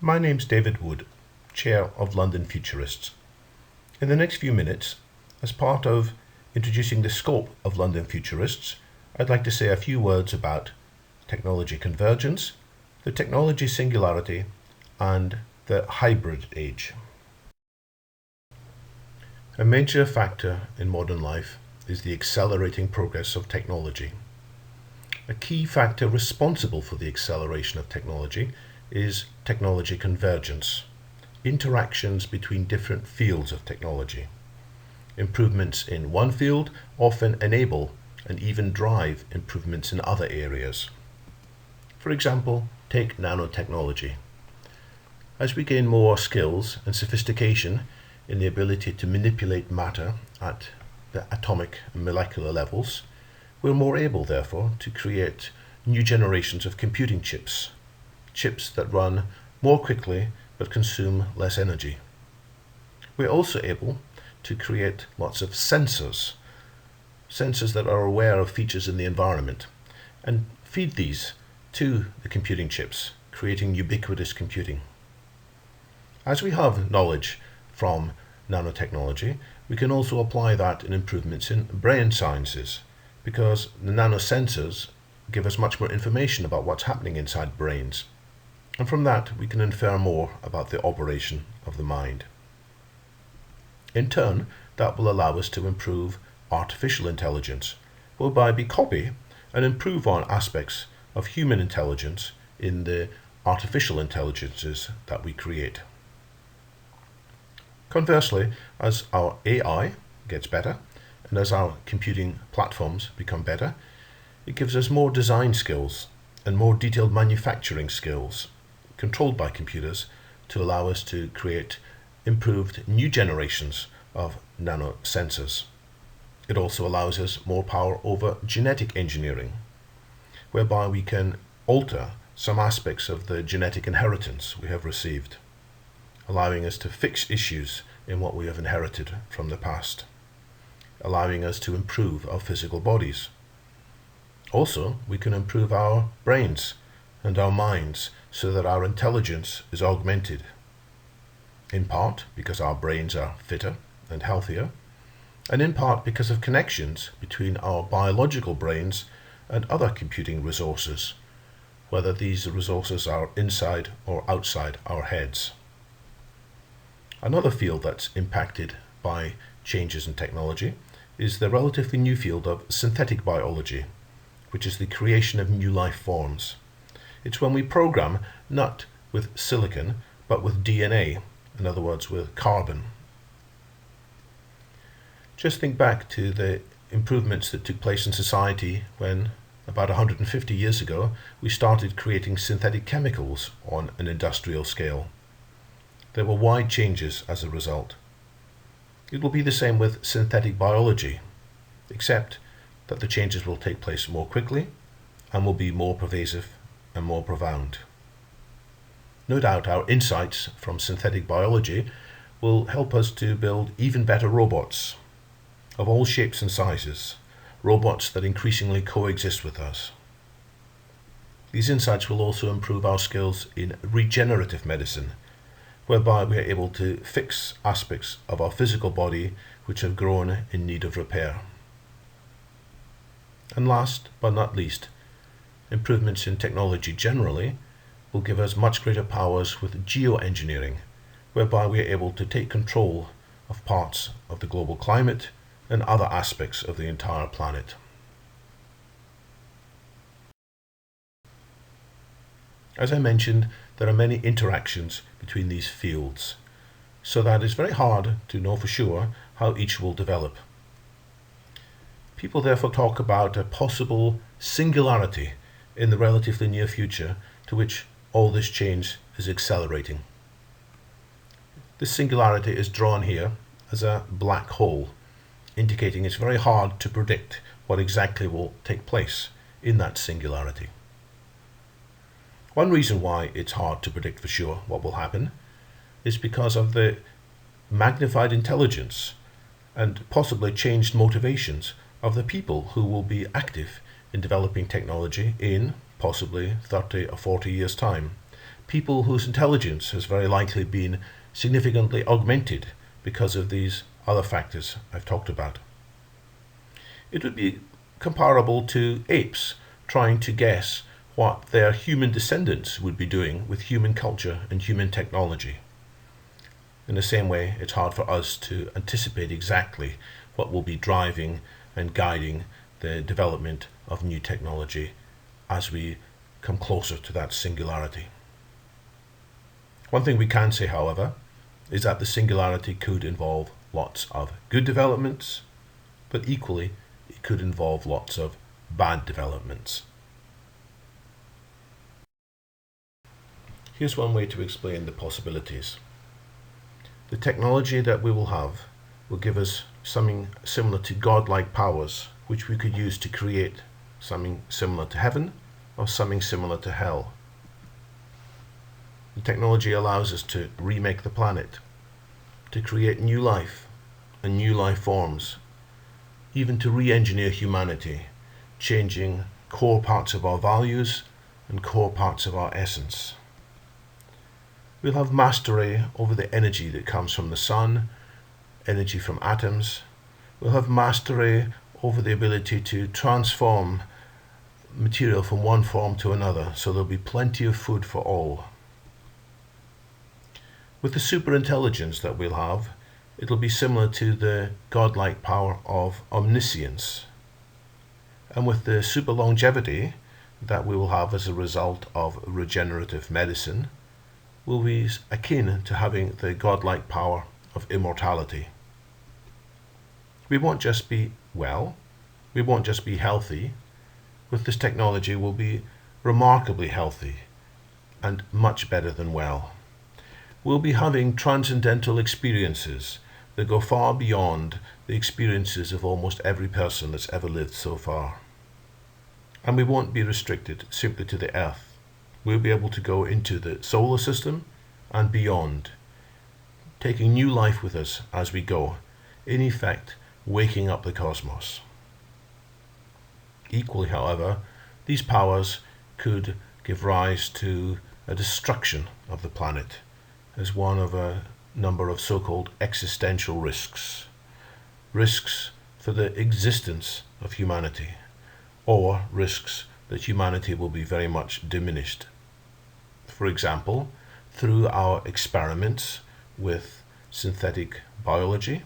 My name's David Wood, Chair of London Futurists. In the next few minutes, as part of introducing the scope of London Futurists, I'd like to say a few words about technology convergence, the technology singularity, and the hybrid age. A major factor in modern life is the accelerating progress of technology. A key factor responsible for the acceleration of technology is technology convergence, interactions between different fields of technology. Improvements in one field often enable and even drive improvements in other areas. For example, take nanotechnology. As we gain more skills and sophistication in the ability to manipulate matter at the atomic and molecular levels, we're more able, therefore, to create new generations of computing chips that run more quickly but consume less energy. We're also able to create lots of sensors that are aware of features in the environment, and feed these to the computing chips, creating ubiquitous computing. As we have knowledge from nanotechnology, we can also apply that in improvements in brain sciences, because the nanosensors give us much more information about what's happening inside brains. And from that, we can infer more about the operation of the mind. In turn, that will allow us to improve artificial intelligence, whereby we copy and improve on aspects of human intelligence in the artificial intelligences that we create. Conversely, as our AI gets better, and as our computing platforms become better, it gives us more design skills and more detailed manufacturing skills, controlled by computers, to allow us to create improved new generations of nanosensors. It also allows us more power over genetic engineering, whereby we can alter some aspects of the genetic inheritance we have received, allowing us to fix issues in what we have inherited from the past, allowing us to improve our physical bodies. Also, we can improve our brains and our minds so that our intelligence is augmented, in part because our brains are fitter and healthier, and in part because of connections between our biological brains and other computing resources, whether these resources are inside or outside our heads. Another field that's impacted by changes in technology is the relatively new field of synthetic biology, which is the creation of new life forms. It's when we program not with silicon, but with DNA, in other words, with carbon. Just think back to the improvements that took place in society when, about 150 years ago, we started creating synthetic chemicals on an industrial scale. There were wide changes as a result. It will be the same with synthetic biology, except that the changes will take place more quickly and will be more pervasive and more profound. No doubt our insights from synthetic biology will help us to build even better robots of all shapes and sizes, robots that increasingly coexist with us. These insights will also improve our skills in regenerative medicine, whereby we are able to fix aspects of our physical body which have grown in need of repair. And last but not least, improvements in technology generally will give us much greater powers with geoengineering, whereby we are able to take control of parts of the global climate and other aspects of the entire planet. As I mentioned, there are many interactions between these fields, so that it's very hard to know for sure how each will develop. People therefore talk about a possible singularity in the relatively near future to which all this change is accelerating. This singularity is drawn here as a black hole, indicating it's very hard to predict what exactly will take place in that singularity. One reason why it's hard to predict for sure what will happen is because of the magnified intelligence and possibly changed motivations of the people who will be active in developing technology in possibly 30 or 40 years' time. people whose intelligence has very likely been significantly augmented because of these other factors I've talked about. It would be comparable to apes trying to guess what their human descendants would be doing with human culture and human technology. In the same way, it's hard for us to anticipate exactly what will be driving and guiding the development of new technology as we come closer to that singularity. One thing we can say, however, is that the singularity could involve lots of good developments, but equally it could involve lots of bad developments. Here's one way to explain the possibilities. The technology that we will have will give us something similar to godlike powers, which we could use to create something similar to heaven or something similar to hell. The technology allows us to remake the planet, to create new life and new life forms, even to re-engineer humanity, changing core parts of our values and core parts of our essence. We'll have mastery over the energy that comes from the sun, energy from atoms. We'll have mastery over the ability to transform material from one form to another, so there'll be plenty of food for all. With the superintelligence that we'll have, it'll be similar to the godlike power of omniscience. And with the super longevity that we will have as a result of regenerative medicine, will be akin to having the godlike power of immortality. We won't just be well, we won't just be healthy. With this technology, we'll be remarkably healthy and much better than well. We'll be having transcendental experiences that go far beyond the experiences of almost every person that's ever lived so far. And we won't be restricted simply to the Earth. We'll be able to go into the solar system and beyond, taking new life with us as we go, in effect, waking up the cosmos. Equally, however, these powers could give rise to a destruction of the planet as one of a number of so-called existential risks. Risks for the existence of humanity, or risks that humanity will be very much diminished. For example, through our experiments with synthetic biology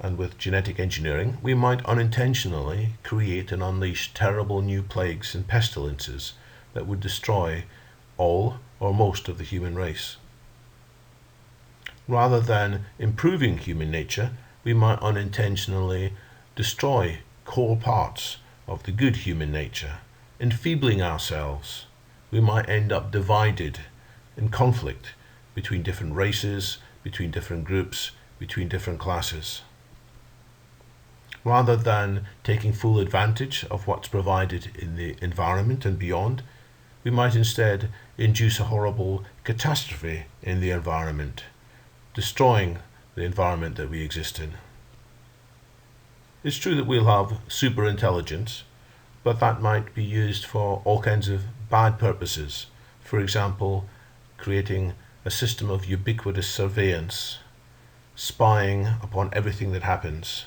and with genetic engineering, we might unintentionally create and unleash terrible new plagues and pestilences that would destroy all or most of the human race. Rather than improving human nature, we might unintentionally destroy core parts of the good human nature, enfeebling ourselves. We might end up divided in conflict between different races, between different groups, between different classes. Rather than taking full advantage of what's provided in the environment and beyond, we might instead induce a horrible catastrophe in the environment, destroying the environment that we exist in. It's true that we'll have superintelligence, but that might be used for all kinds of bad purposes. For example, creating a system of ubiquitous surveillance, spying upon everything that happens,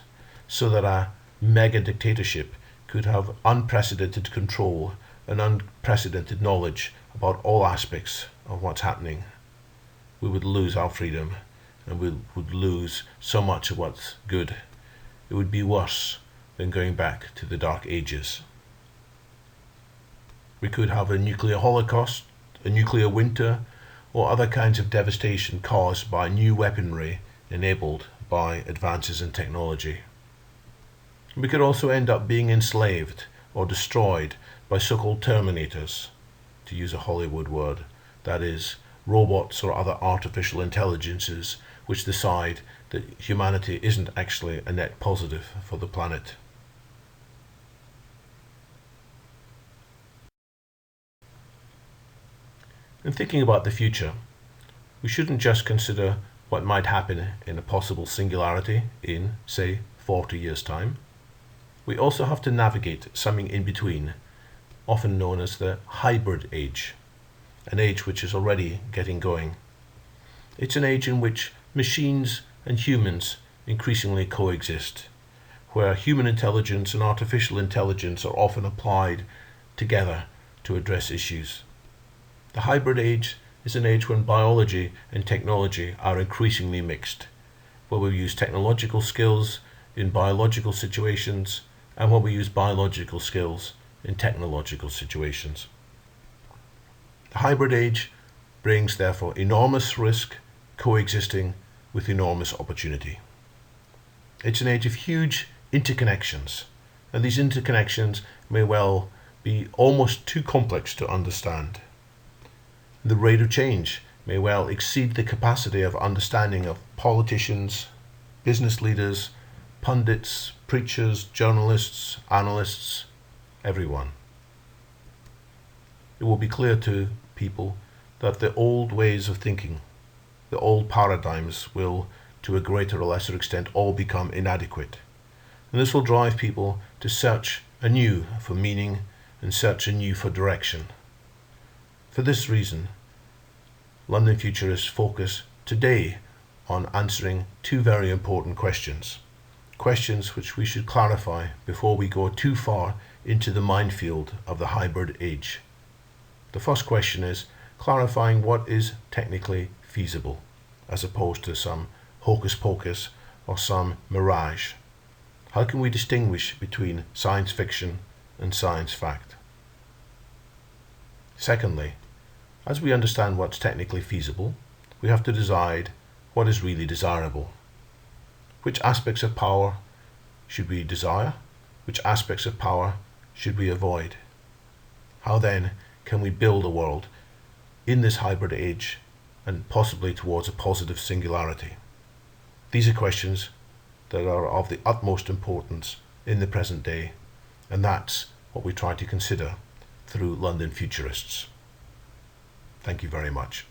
so that a mega dictatorship could have unprecedented control and unprecedented knowledge about all aspects of what's happening. We would lose our freedom, and we would lose so much of what's good. It would be worse than going back to the Dark Ages. We could have a nuclear holocaust, a nuclear winter, or other kinds of devastation caused by new weaponry enabled by advances in technology. We could also end up being enslaved or destroyed by so-called terminators, to use a Hollywood word, that is, robots or other artificial intelligences which decide that humanity isn't actually a net positive for the planet. In thinking about the future, we shouldn't just consider what might happen in a possible singularity in, say, 40 years' time. We also have to navigate something in between, often known as the hybrid age. an age which is already getting going. It's an age in which machines and humans increasingly coexist, where human intelligence and artificial intelligence are often applied together to address issues. The hybrid age is an age when biology and technology are increasingly mixed, where we use technological skills in biological situations and where we use biological skills in technological situations. The hybrid age brings, therefore, enormous risk coexisting with enormous opportunity. It's an age of huge interconnections, and these interconnections may well be almost too complex to understand. The rate of change may well exceed the capacity of understanding of politicians, business leaders, pundits, preachers, journalists, analysts, everyone. It will be clear to people that the old ways of thinking, the old paradigms will, to a greater or lesser extent, all become inadequate. And this will drive people to search anew for meaning and search anew for direction. For this reason, London Futurists focus today on answering two very important questions. Questions which we should clarify before we go too far into the minefield of the hybrid age. The first question is clarifying what is technically feasible, as opposed to some hocus pocus or some mirage. How can we distinguish between science fiction and science fact? Secondly, as we understand what's technically feasible, we have to decide what is really desirable. Which aspects of power should we desire? Which aspects of power should we avoid? How then can we build a world in this hybrid age and possibly towards a positive singularity? These are questions that are of the utmost importance in the present day, and that's what we try to consider through London Futurists. Thank you very much.